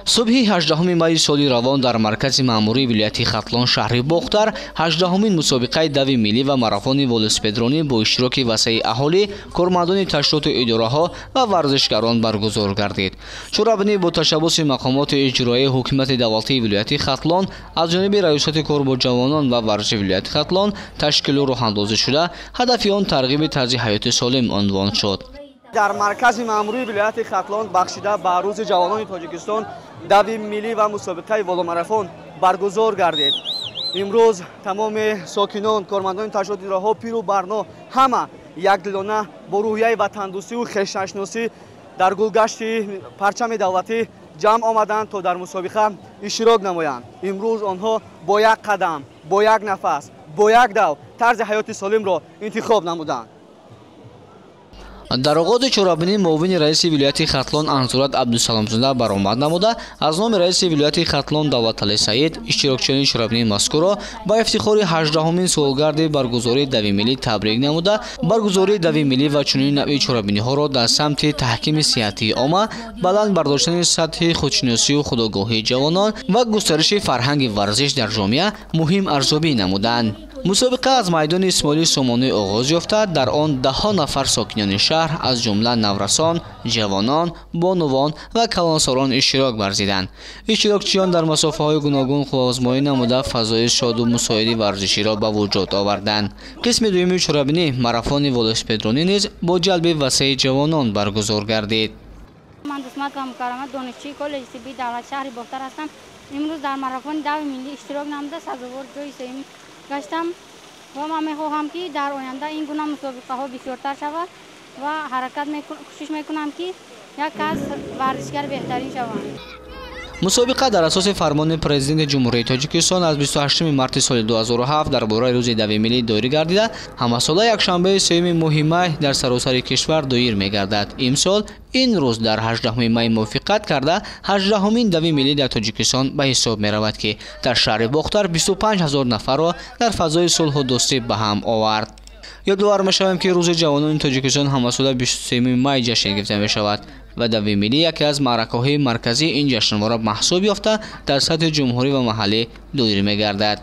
صبح 18 مای سال روان در مرکز مأموری ولایت خطلان شهر بختر 18مین مسابقه دوی ملی و ماراتون ولوسپدرانی با اشتراک وسیع اهالی، کارمندان تشکیلات اداره‌ها و ورزشکاران برگزار گردید. چورابنی با تشبث مقامات اجرایی حکومت دولتی ولایت خطلان از جانب ریاست کار با جوانان و ورزش ولایت خطلان تشکیل راه اندازی شده، هدف آن ترغیب طرز حیات سالم عنوان شد. در مرکز مأموری ولایت خطلان بخشیده به روز جوانان تاجیکستان دوی ملی و مسابقه ولوماراتون برگزار گردید. امروز تمام ساکنان، کارمندان تشکیلات اداره‌ها، پیر و برنا همه یکدلانه با روحیه وطن‌دوستی و خویشتنشناسی در گلگشت پرچم دولتی جمع آمدند تا در مسابقه اشتراک نمایند. امروز آنها با یک قدم، با یک نفس، با یک دو طرز حیات سالم را انتخاب نمودند. در آغاز چورابنی معاون رئیس ولایت خطلان انصورت عبدالسلامزاده برآمد نموده از نام رئیس ولایت خطلان داوطعلی سعید اشتراکچیان چورابنی مذکور را با افتخار 18مین سالگرد برگزاری دوی ملی تبریک نموده. برگزاری دوی ملی و چنین نوع چورابنی ها را در سمت تحکیم صحتی عامه، بلند برداشتن سطح خودشناسی و خودآگاهی جوانان و گسترش فرهنگ ورزش در جامعه مهم ارزیابی نمودند. مسابقه از میدان اسماعیل سامانی آغاز یافته. در آن 10 نفر ساکنان شهر از جمله نورسان، جوانان، بانوان و کلانساران اشتراک ورزیدند. اشتراکچیان در مسافه های گوناگون خود آزمایی نموده فضای شاد و مساعد ورزشی را به وجود آوردند. قسم دوم چورابنی ماراتون ولوسپدرانی نیز با جلب وسیع جوانان برگزار گردید. من دسمت و مکرمه دانشجوی کالج طبی دولت شهر بختر هستم. امروز در ماراتون دوی ملی اشتراک نموده سزاوار جای سوم گشتم و من میخواهم که در آینده این گونه مسابقه ها بسیارتر شود و کوشش میکنم که یک از ورزشگر بهترین شوند. مسابقه در اساس فرمان پرزیدنت جمهوری تاجیکستان از 28 مارس سال 2007 درباره روز دوی ملی دایر گردیده همه ساله یکشنبه 3 ماه می در سراسر کشور دایر میگردد. امسال این روز در 18 می موافقت کرده 18مین دوی ملی در تاجیکستان به حساب می رود که در شهر بختر 25000 نفر را در فضای صلح و دوستی به هم آورد. یادآور می‌شویم که روز جوانان تاجیکستان همه ساله 23 می جشن گرفته می شود و دوی ملی یکی از معرکه‌های مرکزی این جشنواره محسوب یافته در سطح جمهوری و محلی دایر می‌گردد.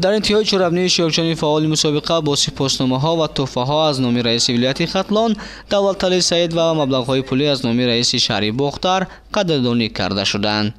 در انتهای چورابنی اشتراکچیان فعال مسابقه با سپاسنامه‌ها و تحفه‌ها از نام رئیس ولایت خطلان داوطعلی سعید و مبلغ‌های پولی از نام رئیس شهر بختر قدردانی کرده شدند.